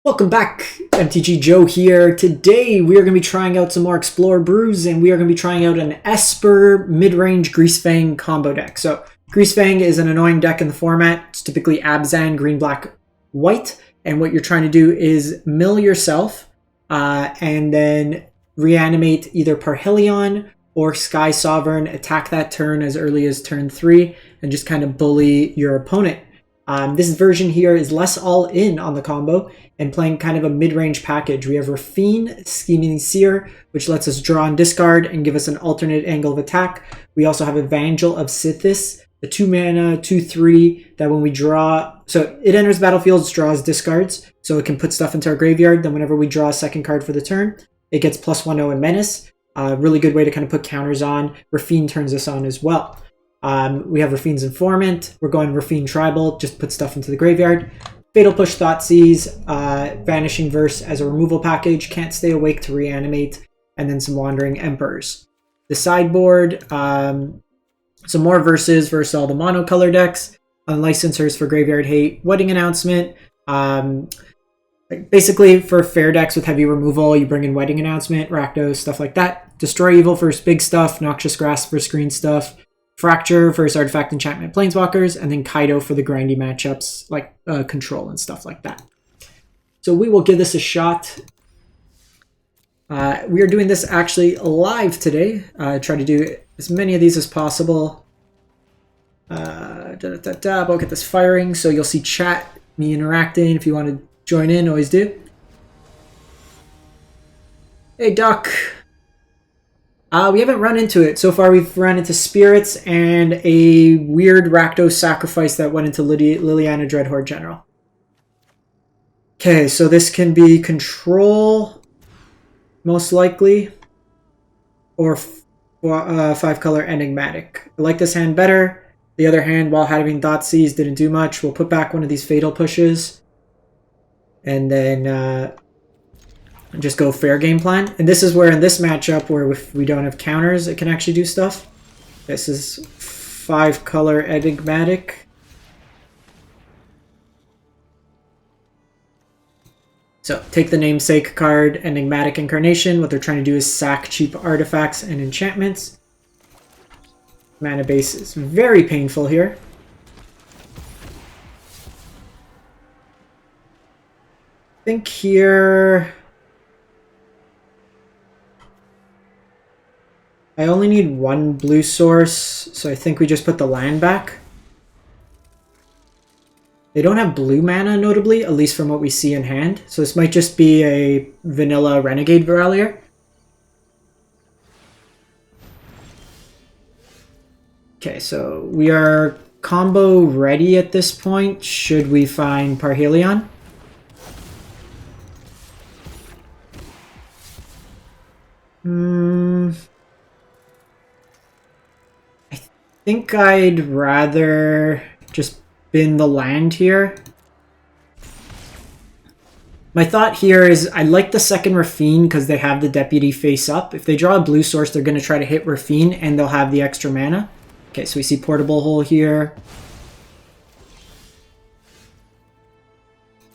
Welcome back, MTG Joe here. Today we are going to be trying out some more Explore Brews, and we are going to be trying out an Esper Midrange Greasefang combo deck. So Greasefang is an annoying deck in the format. It's typically Abzan, green, black, white, and what you're trying to do is mill yourself and then reanimate either Parhelion or Sky Sovereign, attack that turn as early as turn 3, and just kind of bully your opponent. This version here is less all-in on the combo and playing kind of a mid-range package. We have Rafine, Scheming Seer, which lets us draw and discard and give us an alternate angle of attack. We also have Evangel of Sithis, the 2-mana, 2/3, that when we draw... So it enters battlefields, draws, discards, so it can put stuff into our graveyard. Then whenever we draw a second card for the turn, it gets +1/0 and Menace. Really good way to kind of put counters on. Rafine turns this on as well. We have Rafine's Informant. We're going Rafine Tribal, just put stuff into the graveyard. Fatal Push, Thoughtseize, Vanishing Verse as a removal package, Can't Stay Awake to reanimate, and then some Wandering Emperors. The sideboard, some more versus all the monocolor decks, Unlicensors for Graveyard Hate, Wedding Announcement. Basically, for fair decks with heavy removal, you bring in Wedding Announcement, Rakdos, stuff like that. Destroy Evil for big stuff, Noxious Grasp for screen stuff. Fracture for Artifact Enchantment Planeswalkers, and then Kaido for the grindy matchups like Control and stuff like that. So we will give this a shot. We are doing this actually live today. Try to do as many of these as possible. We'll get this firing, so you'll see chat, me interacting. If you want to join in, always do. Hey, Duck. We haven't run into it. So far we've run into Spirits and a weird Rakdos sacrifice that went into Liliana Dreadhorde General. Okay, so this can be Control, most likely, or 5-color Enigmatic. I like this hand better. The other hand, while having Thoughtseize, didn't do much. We'll put back one of these Fatal Pushes. And then... just go fair game plan. And this is where in this matchup where if we don't have counters it can actually do stuff. This is 5-color Enigmatic. So take the namesake card, Enigmatic Incarnation. What they're trying to do is sack cheap artifacts and enchantments. Mana base is very painful here. I think here... I only need one blue source, so I think we just put the land back. They don't have blue mana, notably, at least from what we see in hand. So this might just be a vanilla Renegade Viralier. Okay, so we are combo ready at this point, should we find Parhelion. I think I'd rather just bin the land here. My thought here is I like the second Rafine because they have the Deputy face up. If they draw a blue source, they're going to try to hit Rafine and they'll have the extra mana. Okay, so we see Portable Hole here.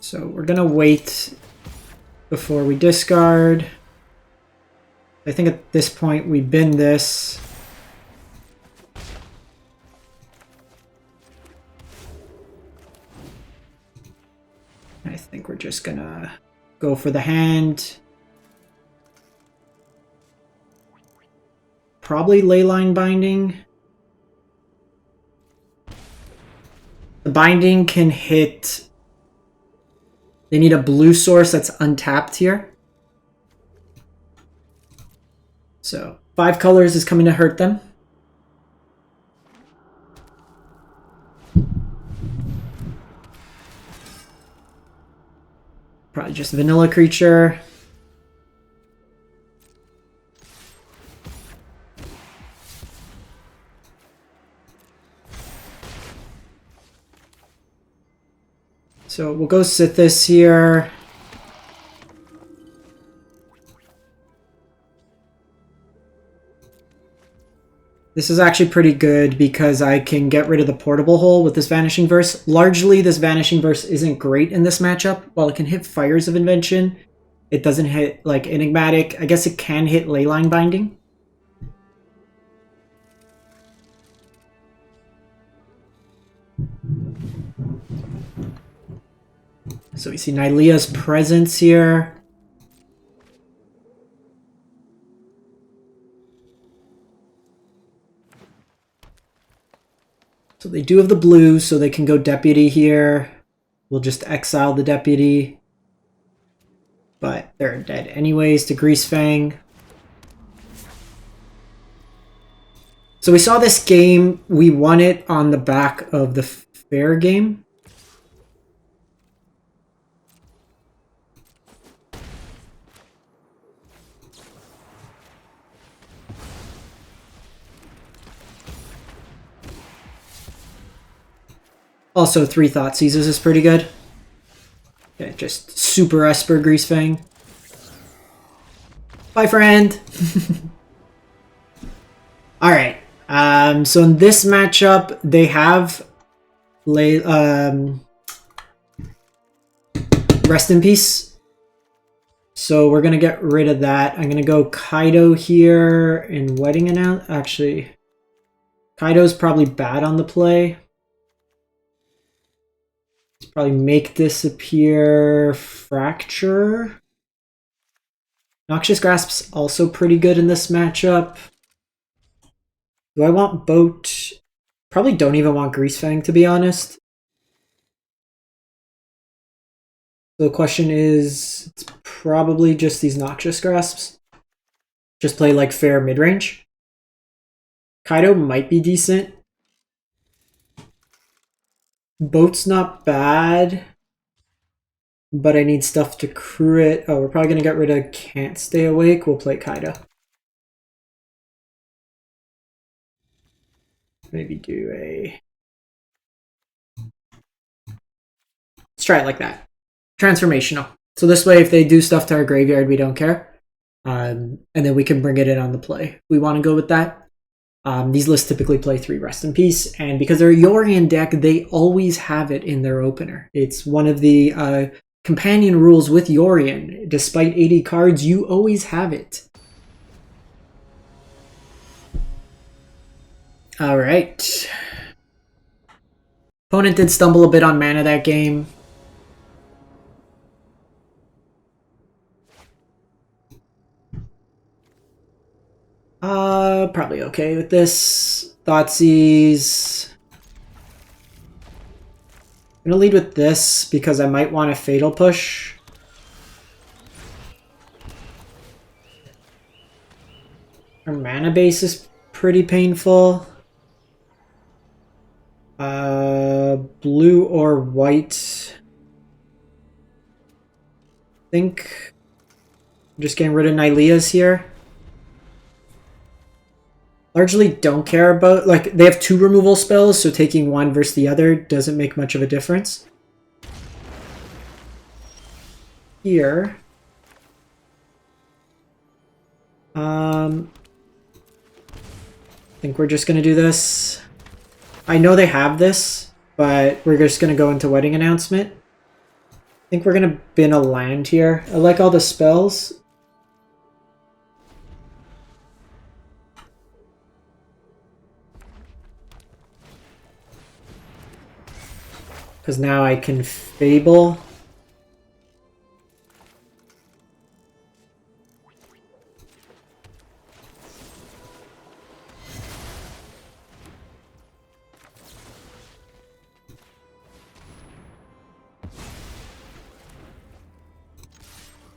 So we're going to wait before we discard. I think at this point we bin this. I think we're just gonna go for the hand. Probably Leyline Binding. The Binding can hit... They need a blue source that's untapped here. So 5 colors is coming to hurt them. Probably just vanilla creature. So we'll go Sithis here. This is actually pretty good because I can get rid of the portable hole with this Vanishing Verse. Largely, this Vanishing Verse isn't great in this matchup. While it can hit Fires of Invention, it doesn't hit like Enigmatic. I guess it can hit Leyline Binding. So we see Nylea's presence here. So they do have the blue, so they can go Deputy here. We'll just exile the Deputy. But they're dead anyways to Greasefang. So we saw this game. We won it on the back of the fair game. Also, 3 Thoughtseizes is pretty good. Okay, just super Esper Greasefang. Bye, friend! Alright, so in this matchup, they have Rest in Peace. So we're going to get rid of that. I'm going to go Kaido here in Wedding Announce. Actually, Kaido's probably bad on the play. Let's probably make disappear Fracture. Noxious Grasp's also pretty good in this matchup. Do I want Boat? Probably don't even want Greasefang, to be honest. So the question is, it's probably just these Noxious Grasps. Just play like fair midrange. Kaido might be decent. Boat's not bad, but I need stuff to crit. Oh, we're probably going to get rid of Can't Stay Awake. We'll play Kaido. Maybe do a... Let's try it like that. Transformational. So this way, if they do stuff to our graveyard, we don't care. And then we can bring it in on the play. We want to go with that. These lists typically play 3 Rest in Peace, and because they're a Yorion deck, they always have it in their opener. It's one of the companion rules with Yorion. Despite 80 cards, you always have it. Alright. Opponent did stumble a bit on mana that game. Probably okay with this. Thoughtseize. I'm gonna lead with this because I might want a Fatal Push. Our mana base is pretty painful. Blue or white. I think I'm just getting rid of Nylea's here. Largely don't care about, like, they have 2 removal spells, so taking one versus the other doesn't make much of a difference. Here. I think we're just going to do this. I know they have this, but we're just going to go into Wedding Announcement. I think we're going to bin a land here. I like all the spells. Because now I can Fable.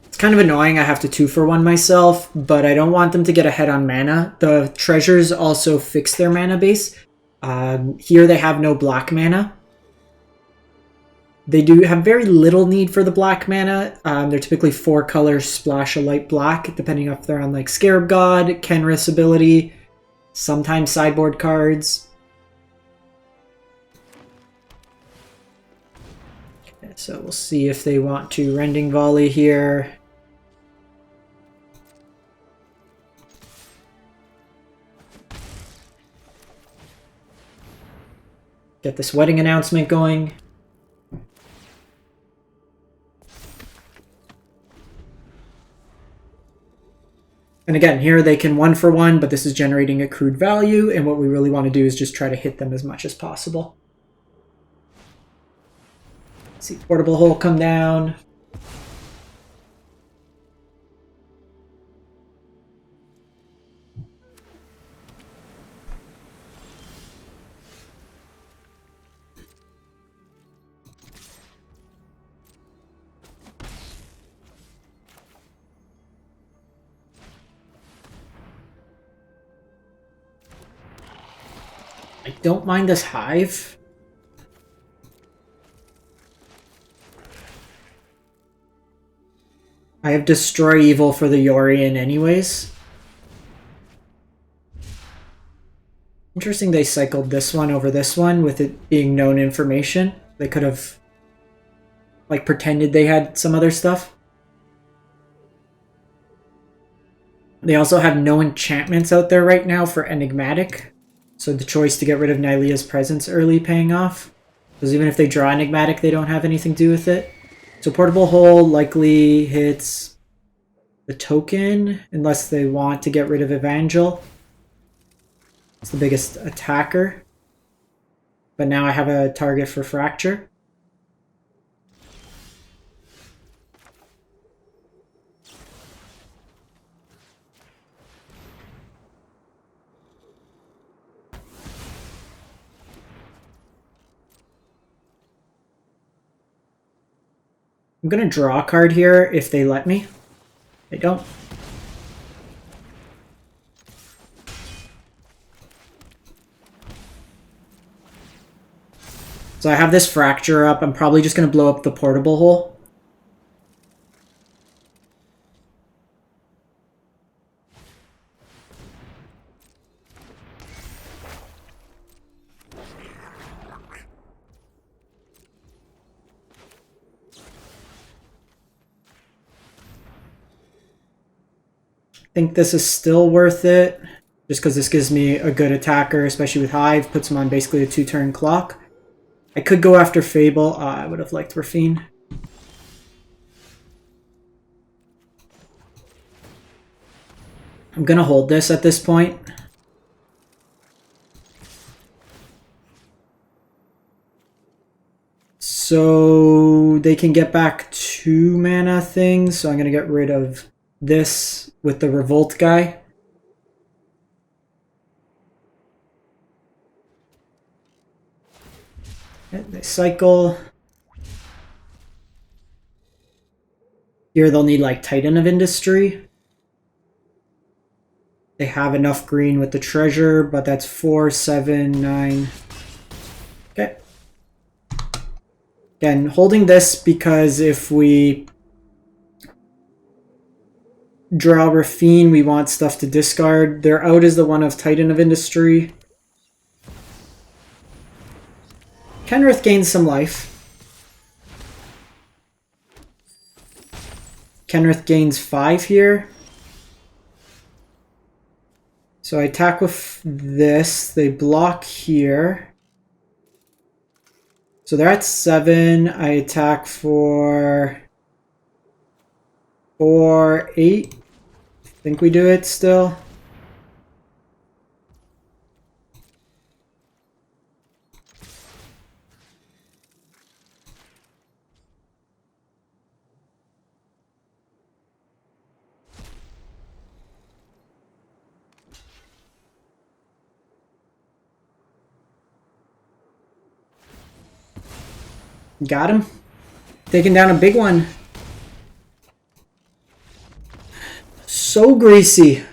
It's kind of annoying I have to 2-for-1 myself, but I don't want them to get ahead on mana. The treasures also fix their mana base. Here they have no black mana. They do have very little need for the black mana. They're typically 4 colors, splash a light black, depending if they're on like Scarab God, Kenrith's ability, sometimes sideboard cards. Okay, so we'll see if they want to Rending Volley here. Get this wedding announcement going. And again, here they can 1-for-1, but this is generating accrued value, and what we really want to do is just try to hit them as much as possible. See Portable Hole come down. I don't mind this hive. I have Destroy Evil for the Yorion anyways. Interesting they cycled this one over this one with it being known information. They could have like pretended they had some other stuff. They also have no enchantments out there right now for Enigmatic. So the choice to get rid of Nylea's presence early paying off. Because even if they draw Enigmatic, they don't have anything to do with it. So Portable Hole likely hits the token, unless they want to get rid of Evangel. It's the biggest attacker. But now I have a target for Fracture. I'm going to draw a card here if they let me. They don't. So I have this Fracture up. I'm probably just going to blow up the Portable Hole. I think this is still worth it, just because this gives me a good attacker, especially with Hive, puts him on basically a 2-turn clock. I could go after Fable. I would have liked Rafine. I'm going to hold this at this point. So they can get back 2 mana things, so I'm going to get rid of this with the Revolt guy. They cycle. Here they'll need like Titan of Industry. They have enough green with the treasure, but that's 4, 7, 9. Okay. Again, holding this because if we draw Rafine, we want stuff to discard. Their out is the one of Titan of Industry. Kenrith gains some life. Kenrith gains 5 here. So I attack with this. They block here. So they're at 7. I attack for 4, 8. I think we do it still. Got him. Taking down a big one. So greasy.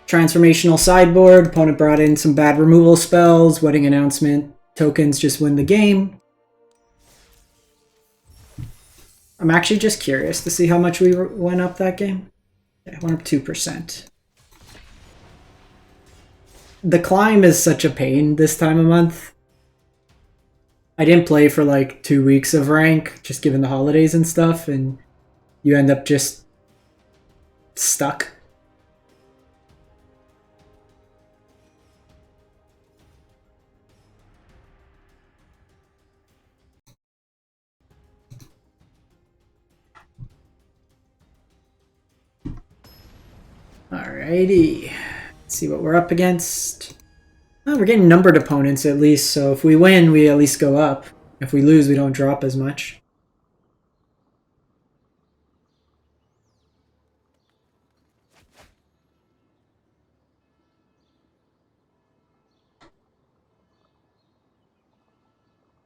Transformational sideboard. Opponent brought in some bad removal spells. Wedding announcement. Tokens just win the game. I'm actually just curious to see how much we went up that game. Yeah, went up 2%. The climb is such a pain this time of month. I didn't play for like 2 weeks of rank, just given the holidays and stuff, and you end up just stuck. Alrighty. Let's see what we're up against. Oh, we're getting numbered opponents at least, so if we win, we at least go up. If we lose, we don't drop as much.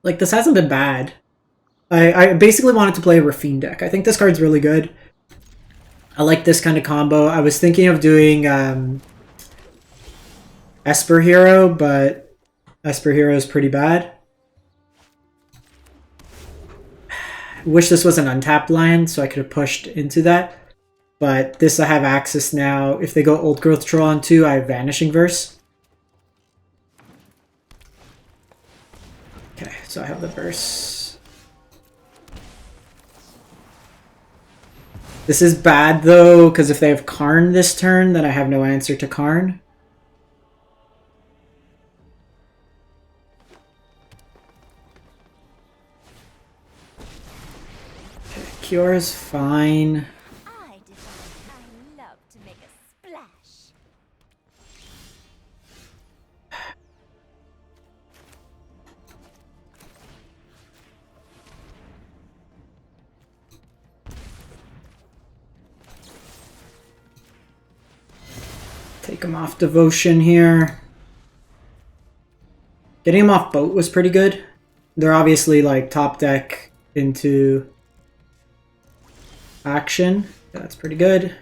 Like, this hasn't been bad. I basically wanted to play a Rafine deck. I think this card's really good. I like this kind of combo. I was thinking of doing Esper Hero, but Esper Hero is pretty bad. Wish this was an untapped land, so I could have pushed into that. But this I have access now. If they go Old Growth Troll on 2, I have Vanishing Verse. Okay, so I have the Verse. This is bad though, because if they have Karn this turn, then I have no answer to Karn. Okay, Cure is fine. Take him off Devotion here. Getting him off Boat was pretty good. They're obviously like top deck into action. That's pretty good.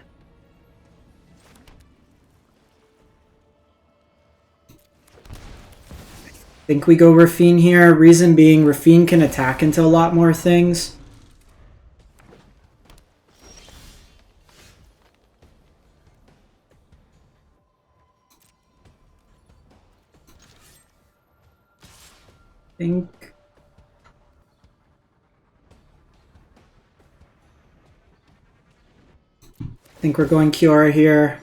I think we go Rafine here. Reason being, Rafine can attack into a lot more things. I think we're going Kiora here.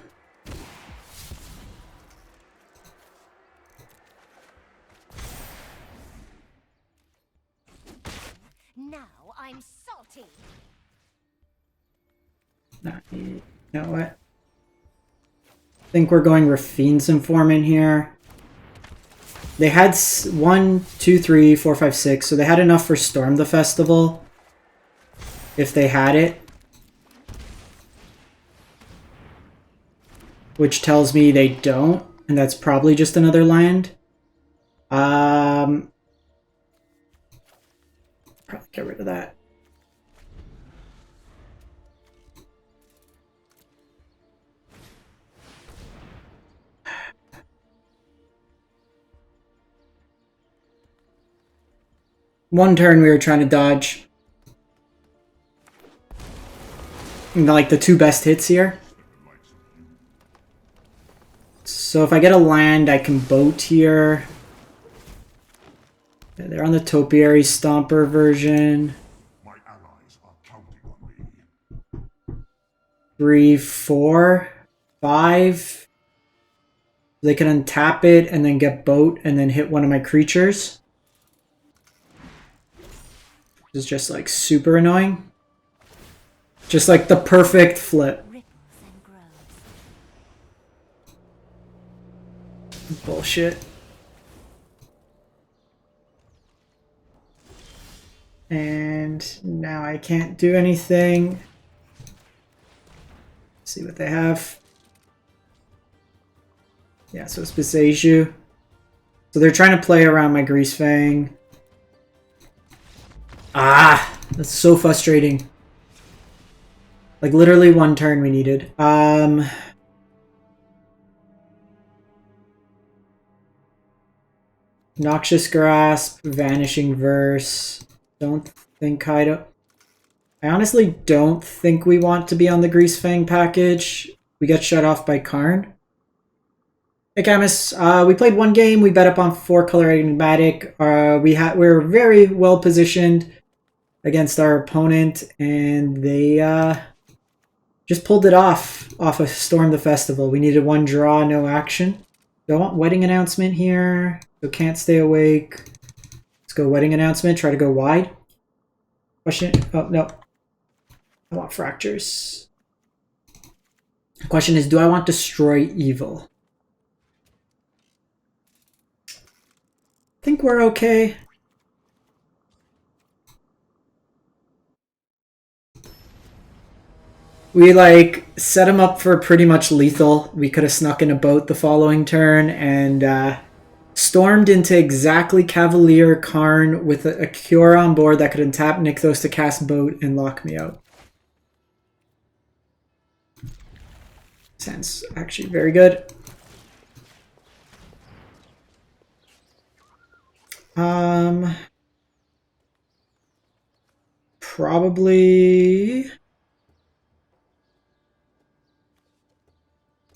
Now I'm salty. You know what? I think we're going Rafine's Informant here. They had 1, 2, 3, 4, 5, 6, so they had enough for Storm the Festival. If they had it. Which tells me they don't, and that's probably just another land. Probably get rid of that. One turn we were trying to dodge. Like the 2 best hits here. So if I get a land, I can boat here. Yeah, they're on the Topiary Stomper version. My allies are counting on me. 3, 4, 5. They can untap it and then get boat and then hit one of my creatures. This is just like super annoying. Just like the perfect flip. Bullshit. And now I can't do anything. Let's see what they have. Yeah, so it's Beseju. So they're trying to play around my Greasefang. Ah! That's so frustrating. Like literally 1 turn we needed. Noxious Grasp, Vanishing Verse. Don't think I honestly don't think we want to be on the Greasefang package. We got shut off by Karn. Hey Camus, we played 1 game. We bet up on 4-color Enigmatic. We're very well positioned against our opponent, and they just pulled it off of Storm the Festival. We needed 1 draw, no action. Do I want Wedding Announcement here? So Can't Stay Awake. Let's go Wedding Announcement. Try to go wide. Question. Oh, no. I want Fractures. Question is, do I want Destroy Evil? I think we're okay. We like set him up for pretty much lethal. We could have snuck in a boat the following turn and stormed into exactly Cavalier Karn with a Cure on board that could untap Nykthos to cast boat and lock me out. Sounds actually very good. Probably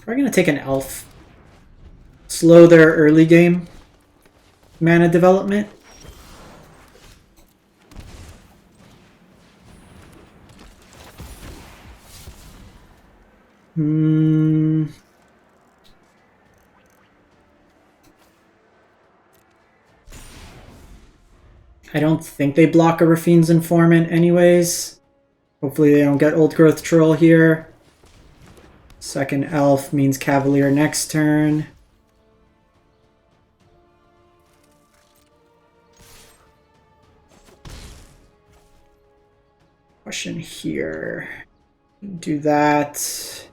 gonna take an elf. Slow their early game mana development. I don't think they block a Rafine's Informant anyways. Hopefully they don't get Old Growth Troll here. Second elf means Cavalier next turn. Question here. Do that.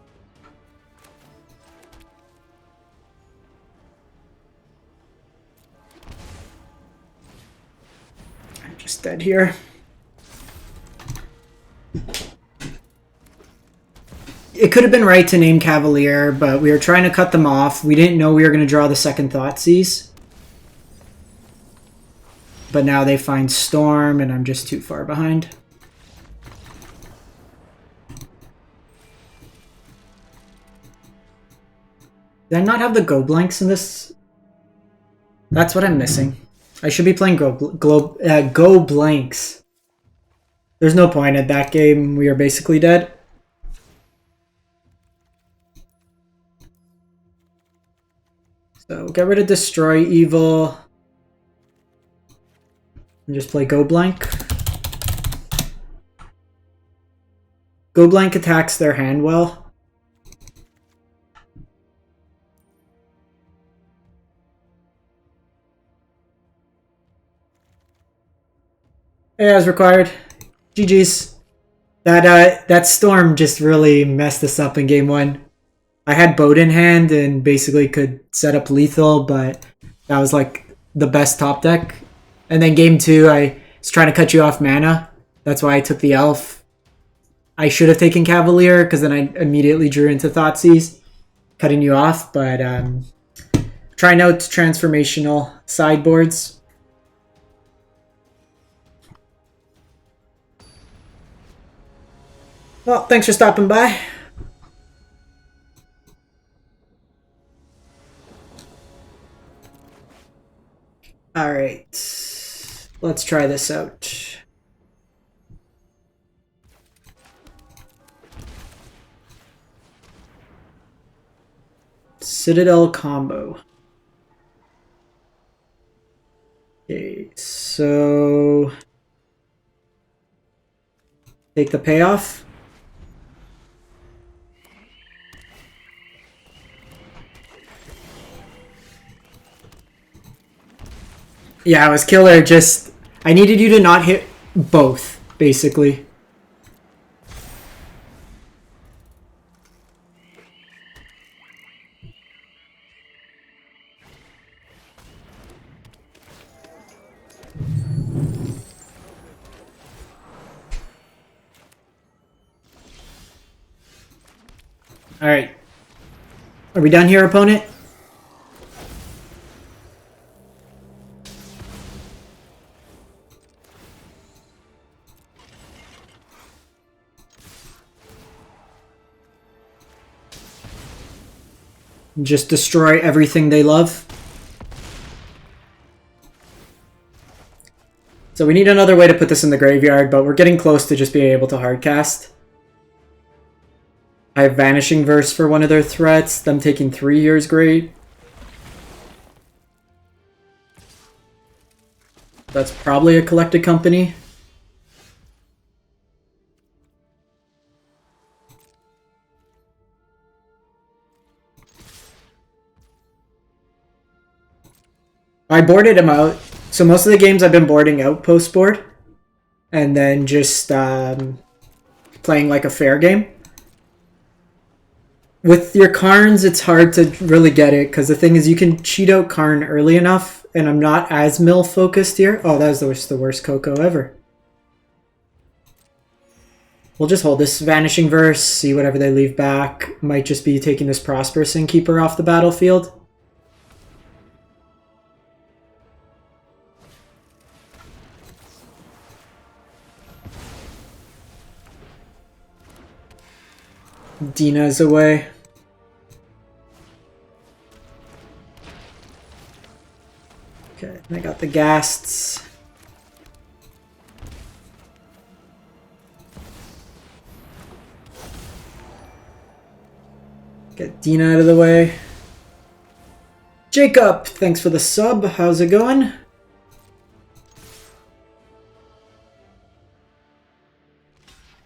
I'm just dead here. It could have been right to name Cavalier, but we were trying to cut them off. We didn't know we were going to draw the second Thoughtseize. But now they find Storm, and I'm just too far behind. Did I not have the Go Blanks in this? That's what I'm missing. I should be playing Go Blanks. There's no point at that game. We are basically dead. So get rid of Destroy Evil. And just play Go Blank. Go Blank attacks their hand well. Yeah, as required. GG's. That Storm just really messed us up in game one. I had boat in hand and basically could set up lethal, but that was like the best top deck. And then game two, I was trying to cut you off mana. That's why I took the elf. I should have taken Cavalier because then I immediately drew into Thoughtseize, cutting you off. But trying out transformational sideboards. Well, thanks for stopping by. Alright, let's try this out. Citadel combo. Okay, so take the payoff. Yeah, it was killer. Just, I needed you to not hit both, basically. Alright. Are we done here, opponent? Just destroy everything they love. So we need another way to put this in the graveyard, but we're getting close to just being able to hardcast. I have Vanishing Verse for one of their threats. Them taking 3 years great. That's probably a collected company. I boarded him out. So most of the games I've been boarding out post-board. And then just playing like a fair game. With your Karns, it's hard to really get it. Because the thing is, you can cheat out Karn early enough. And I'm not as mill-focused here. Oh, that was the worst Coco ever. We'll just hold this Vanishing Verse, see whatever they leave back. Might just be taking this Prosperous Innkeeper off the battlefield. Dina's away. Okay, I got the Ghasts. Get Dina out of the way. Jacob, thanks for the sub. How's it going?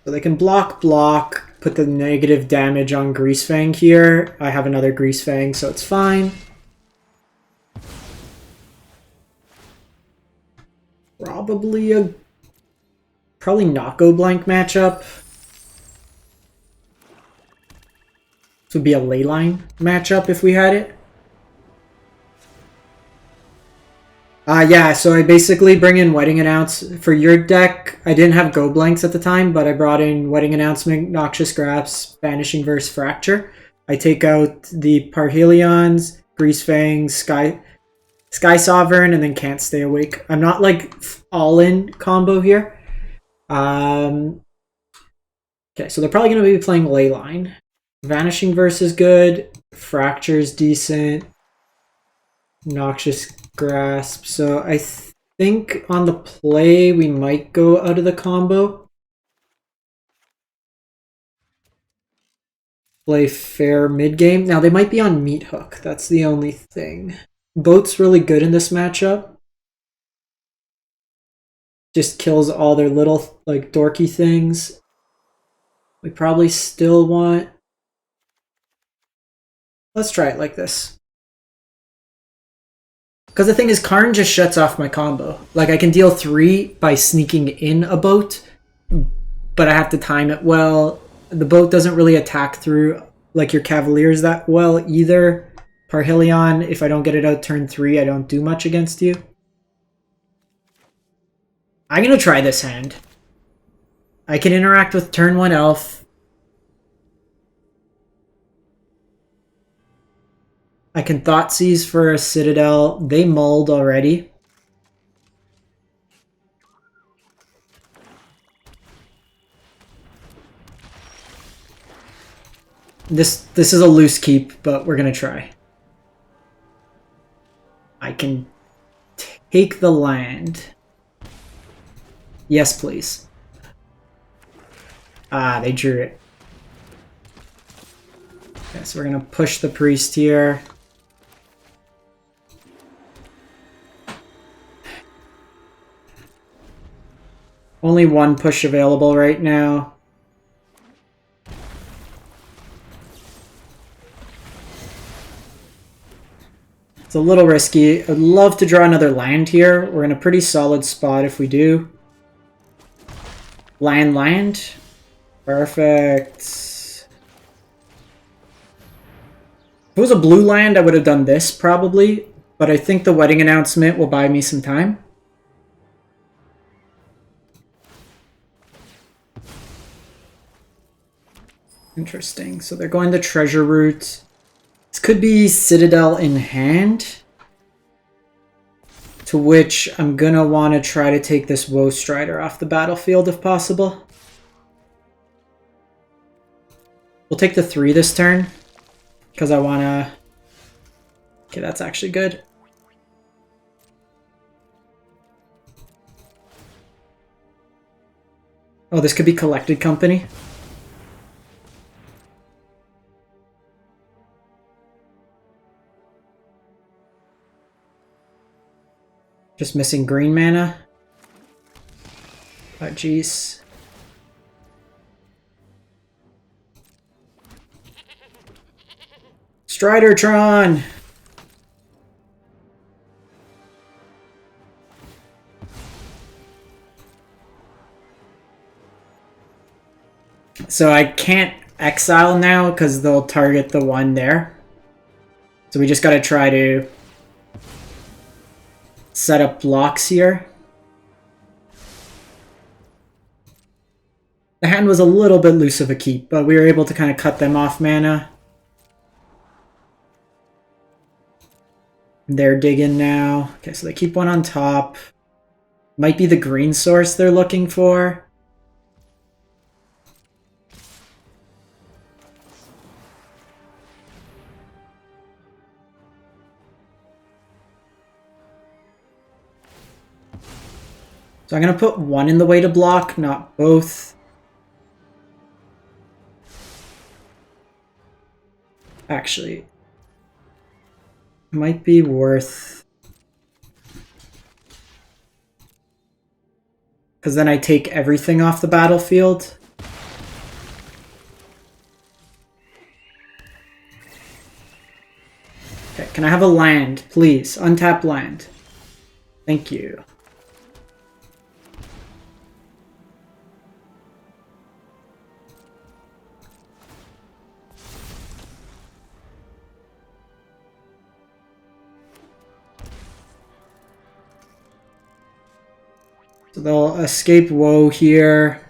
So they can block, put the negative damage on Greasefang here. I have another Greasefang, so it's fine. Probably not go blank matchup. This would be a leyline matchup if we had it. Yeah, so I basically bring in Wedding Announce. For your deck, I didn't have Go Blanks at the time, but I brought in Wedding Announcement, Noxious Grasp, Vanishing Verse, Fracture. I take out the Parhelions, Greasefang, Sky Sovereign, and then Can't Stay Awake. I'm not like all-in combo here. Okay, so they're probably going to be playing Leyline. Vanishing Verse is good. Fracture's decent. Noxious Grasp. So I think on the play we might go out of the combo. Play fair mid-game. Now they might be on Meat Hook. That's the only thing. Boat's really good in this matchup. Just kills all their little like dorky things. We probably still want... Let's try it like this. Because the thing is, Karn just shuts off my combo. Like, I can deal 3 by sneaking in a boat, but I have to time it well. The boat doesn't really attack through, like, your Cavaliers that well either. Parhelion, if I don't get it out turn 3, I don't do much against you. I'm going to try this hand. I can interact with turn 1 elf. I can Thoughtseize for a Citadel. They mulled already. This is a loose keep, but we're going to try. I can take the land. Yes, please. Ah, they drew it. Okay, so we're going to push the priest here. Only one push available right now. It's a little risky. I'd love to draw another land here. We're in a pretty solid spot if we do. Land. Perfect. If it was a blue land, I would have done this probably. But I think the Wedding Announcement will buy me some time. Interesting. So they're going the treasure route. This could be Citadel in hand. To which I'm going to want to try to take this Woe Strider off the battlefield if possible. We'll take the 3 this turn. Because I want to... Okay, that's actually good. Oh, this could be Collected Company. Just missing green mana. Oh, jeez. Stridertron! So I can't exile now because they'll target the one there. So we just gotta try to set up blocks here. The hand was a little bit loose of a keep, but we were able to kind of cut them off mana. They're digging now. Okay, so they keep one on top. Might be the green source they're looking for. So I'm going to put one in the way to block, not both. Actually, might be worth... because then I take everything off the battlefield. Okay, can I have a land, please? Untap land. Thank you. So they'll escape woe here.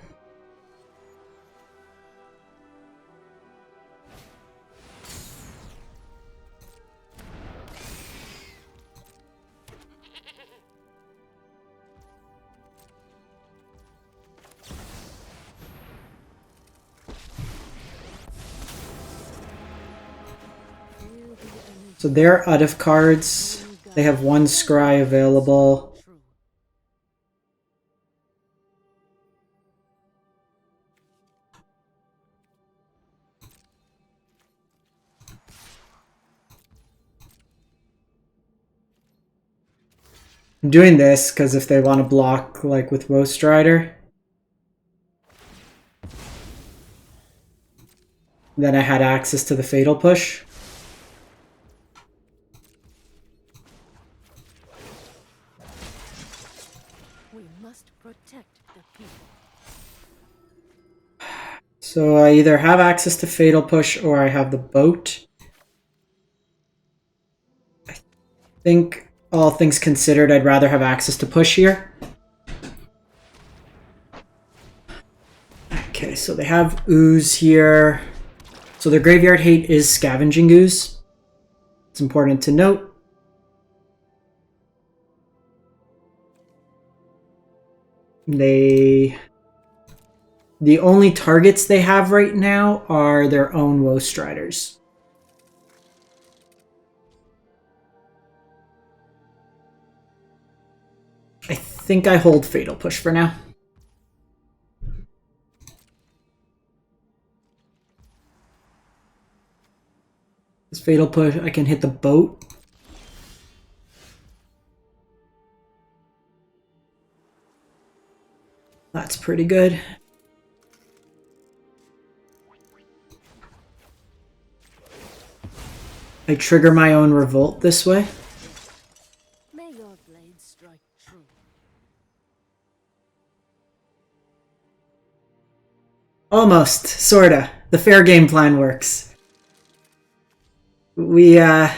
So they're out of cards. They have one scry available. I'm doing this because if they want to block, like with Woe Strider, then I had access to the Fatal Push. We must protect the people. So I either have access to Fatal Push or I have the boat. I think, all things considered, I'd rather have access to push here. Okay, so they have Ooze here. So their graveyard hate is Scavenging Ooze. It's important to note. The only targets they have right now are their own Woe Striders. I think I hold Fatal Push for now. This Fatal Push, I can hit the boat. That's pretty good. I trigger my own revolt this way. May your blade strike true. Almost, sorta. The fair game plan works. We're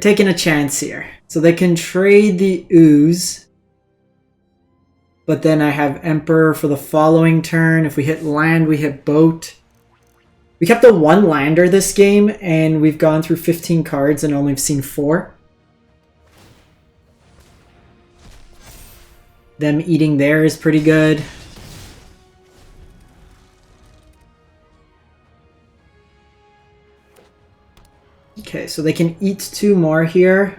taking a chance here. So they can trade the Ooze. But then I have Emperor for the following turn. If we hit land, we hit boat. We kept the one lander this game, and we've gone through 15 cards and only seen 4. Them eating there is pretty good. Okay, so they can eat 2 more here.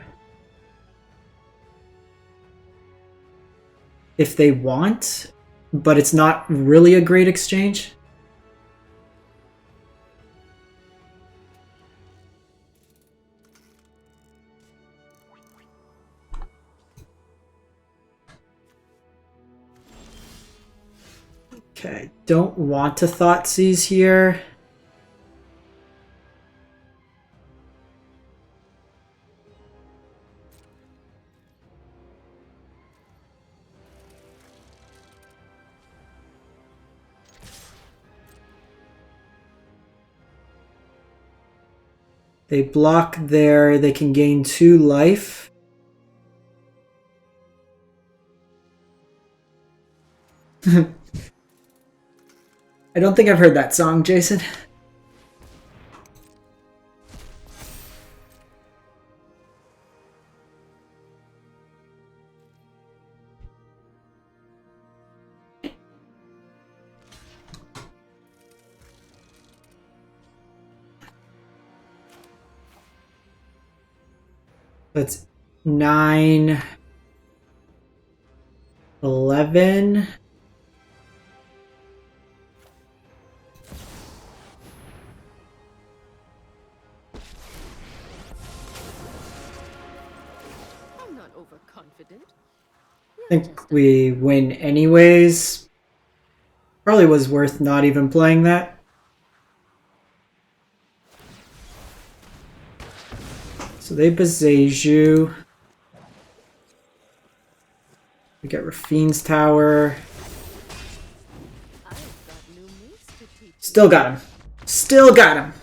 If they want, but it's not really a great exchange. Okay, don't want to Thoughtseize here. They block there. They can gain 2 life. I don't think I've heard that song, Jason. That's 9, 11. I'm not overconfident. I think we win anyways. Probably was worth not even playing that. So they Bezeju. We get Rafine's Tower. I've got new moves to teach. Still got him. Still got him.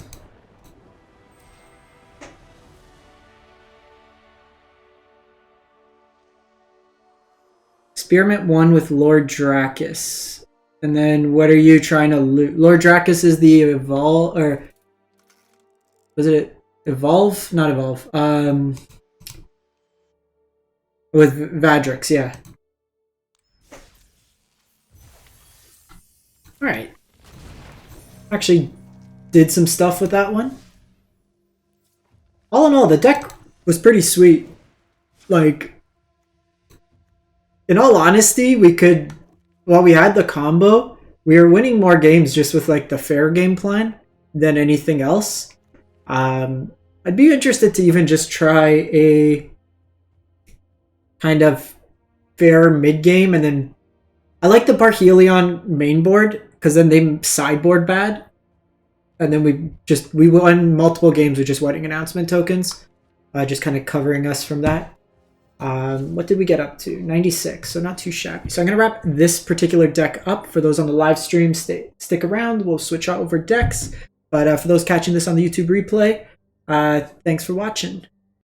Experiment 1 with Lord Dracus. And then what are you trying to loot? Lord Dracus is the evolve, or was it evolve? Not evolve. With Vadrix, yeah. Alright. Actually did some stuff with that one. All in all, the deck was pretty sweet. Like, in all honesty, we could, while we had the combo, we were winning more games just with like the fair game plan than anything else. I'd be interested to even just try a kind of fair mid game, and then I like the Parhelion main board because then they sideboard bad, and then we won multiple games with just wedding announcement tokens, just kind of covering us from that. What did we get up to? 96, so not too shabby. So I'm going to wrap this particular deck up. For those on the live stream, stick around. We'll switch out over decks. But for those catching this on the YouTube replay, thanks for watching.